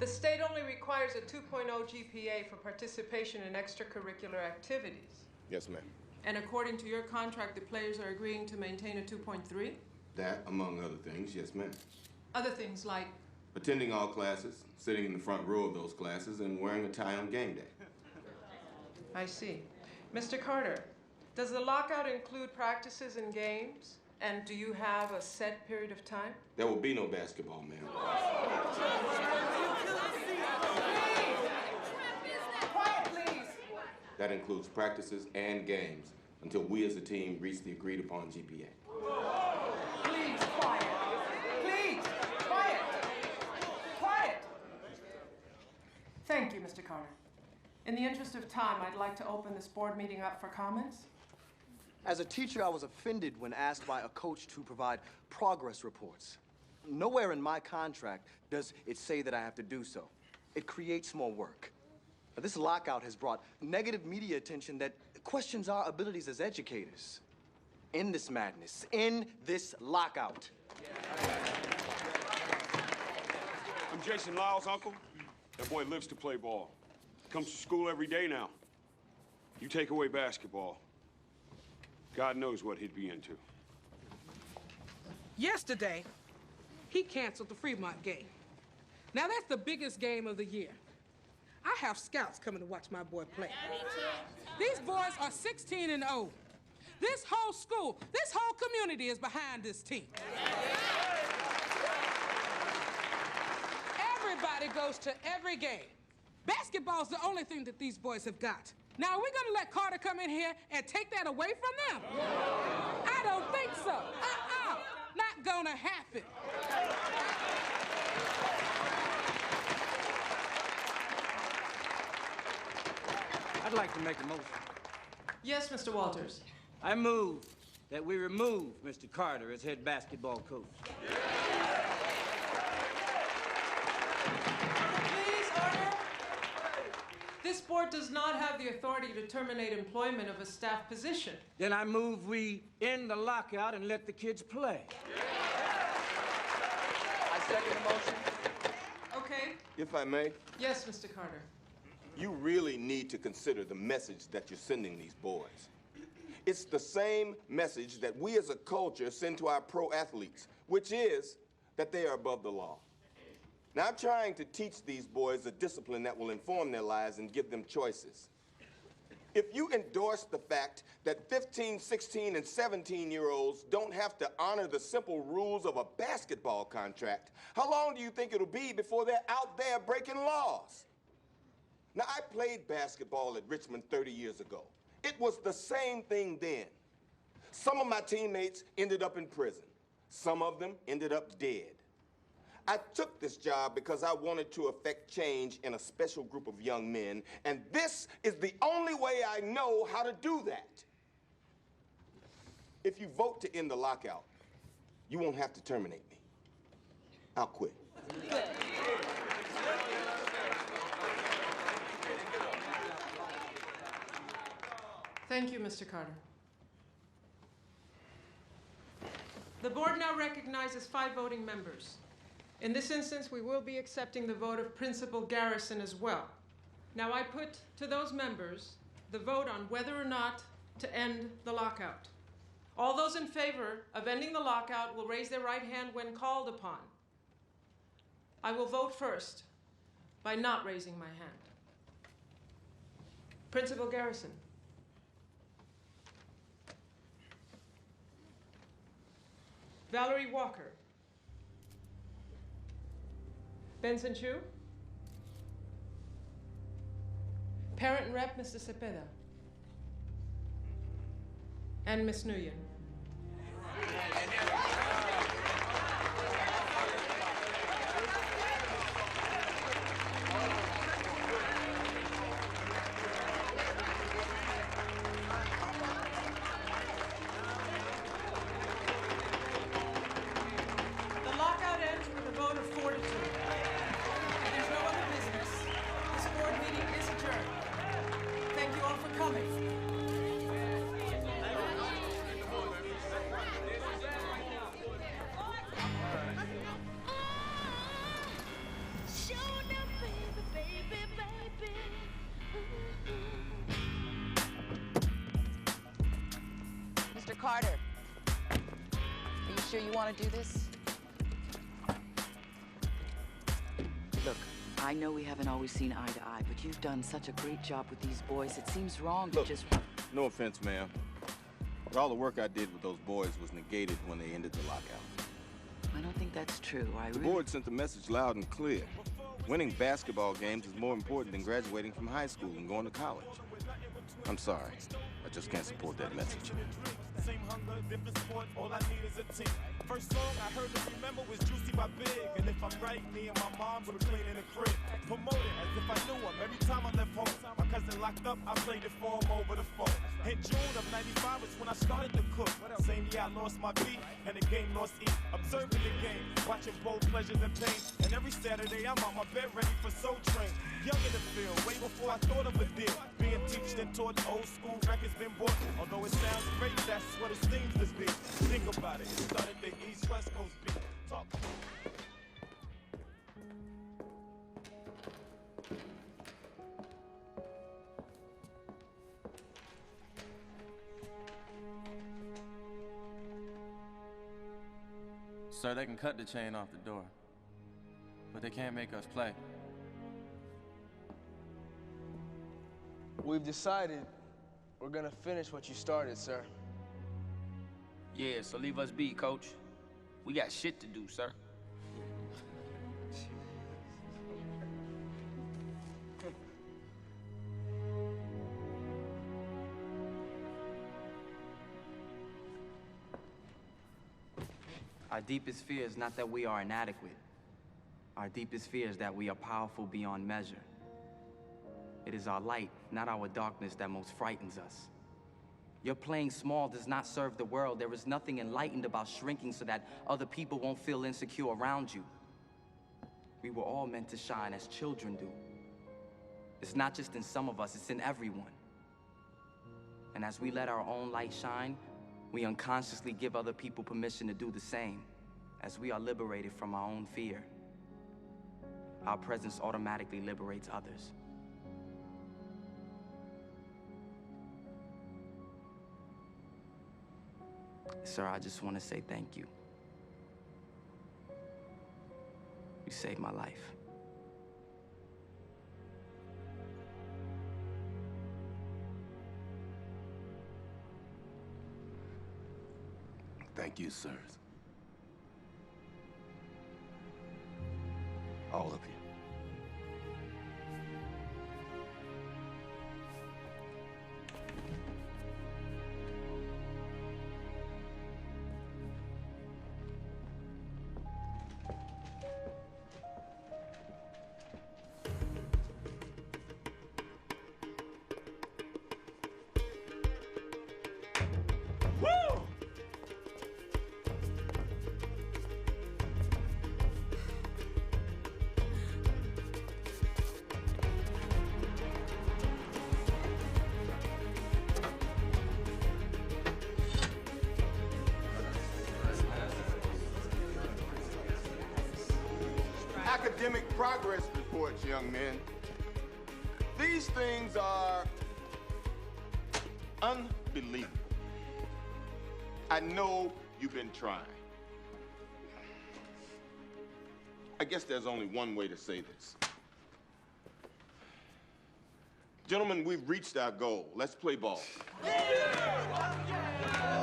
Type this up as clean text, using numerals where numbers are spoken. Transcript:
The state only requires a 2.0 GPA for participation in extracurricular activities. Yes, ma'am. And according to your contract, the players are agreeing to maintain a 2.3? That, among other things, yes, ma'am. Other things like? Attending all classes, sitting in the front row of those classes, and wearing a tie on game day. I see. Mr. Carter, does the lockout include practices and games? And do you have a set period of time? There will be no basketball, ma'am. Quiet, please. That includes practices and games until we as a team reach the agreed upon GPA. Please, quiet. Please, quiet. Quiet. Thank you, Mr. Carter. In the interest of time, I'd like to open this board meeting up for comments. As a teacher, I was offended when asked by a coach to provide progress reports. Nowhere in my contract does it say that I have to do so. It creates more work. This lockout has brought negative media attention that questions our abilities as educators. End this madness. End this lockout. I'm Jason Lyle's uncle. That boy lives to play ball. Comes to school every day now. You take away basketball, God knows what he'd be into. Yesterday, he canceled the Fremont game. Now, that's the biggest game of the year. I have scouts coming to watch my boy play. These boys are 16-0. This whole school, this whole community is behind this team. Everybody goes to every game. Basketball's the only thing that these boys have got. Now, are we gonna let Carter come in here and take that away from them? I don't think so. Not gonna happen. I'd like to make a motion. Yes, Mr. Walters. I move that we remove Mr. Carter as head basketball coach. This board does not have the authority to terminate employment of a staff position. Then I move we end the lockout and let the kids play. I second the motion. Okay. If I may, Yes, Mr. Carter. you really need to consider the message that you're sending these boys. It's the same message that we as a culture send to our pro athletes, which is that they are above the law. Now, I'm trying to teach these boys a discipline that will inform their lives and give them choices. If you endorse the fact that 15, 16, and 17-year-olds don't have to honor the simple rules of a basketball contract, how long do you think it'll be before they're out there breaking laws? Now, I played basketball at Richmond 30 years ago. It was the same thing then. Some of my teammates ended up in prison. Some of them ended up dead. I took this job because I wanted to affect change in a special group of young men, and this is the only way I know how to do that. If you vote to end the lockout, you won't have to terminate me. I'll quit. Thank you, Mr. Carter. The board now recognizes 5 voting members. In this instance, we will be accepting the vote of Principal Garrison as well. Now, I put to those members the vote on whether or not to end the lockout. All those in favor of ending the lockout will raise their right hand when called upon. I will vote first by not raising my hand. Principal Garrison. Valerie Walker. Benson Chu. Parent Rep, Mr. Cepeda. And Ms. Nguyen. The lockout ends with a vote of 4 to 2. There's no other business. This board meeting is adjourned. Thank you all for coming. Carter, are you sure you want to do this? Look, I know we haven't always seen eye to eye, but you've done such a great job with these boys. It seems wrong to just... No offense, ma'am, but all the work I did with those boys was negated when they ended the lockout. I don't think that's true. The board sent the message loud and clear. Winning basketball games is more important than graduating from high school and going to college. I'm sorry. I just can't support that message. Same hunger, different sport, all I need is a team. First song I heard to remember was Juicy by Big. And if I'm right, me and my mom were cleaning the crib. Promoted as if I knew him. Every time I left home, my cousin locked up, I played it for him over the phone. In June of '95 was when I started to cook. Same year I lost my beat, and the game lost E. Observing the game, watching both pleasures and pain. And every Saturday I'm on my bed ready for Soul Train. Young in the field, way before I thought of a deal. Being teached and taught, old school records been bought. Although it sounds great, that's what it seems to be. Think about it, it started the East-West Coast beat. Talk. Sir, they can cut the chain off the door, but they can't make us play. We've decided we're gonna finish what you started, sir. Yeah, so leave us be, coach. We got shit to do, sir. Our deepest fear is not that we are inadequate. Our deepest fear is that we are powerful beyond measure. It is our light, not our darkness, that most frightens us. Your playing small does not serve the world. There is nothing enlightened about shrinking so that other people won't feel insecure around you. We were all meant to shine as children do. It's not just in some of us, it's in everyone. And as we let our own light shine, we unconsciously give other people permission to do the same. As we are liberated from our own fear, our presence automatically liberates others. Sir, I just want to say thank you. You saved my life. Thank you, sirs. All of you. Academic progress reports, young men. These things are unbelievable. I know you've been trying. I guess there's only one way to say this. Gentlemen, we've reached our goal. Let's play ball. Yeah!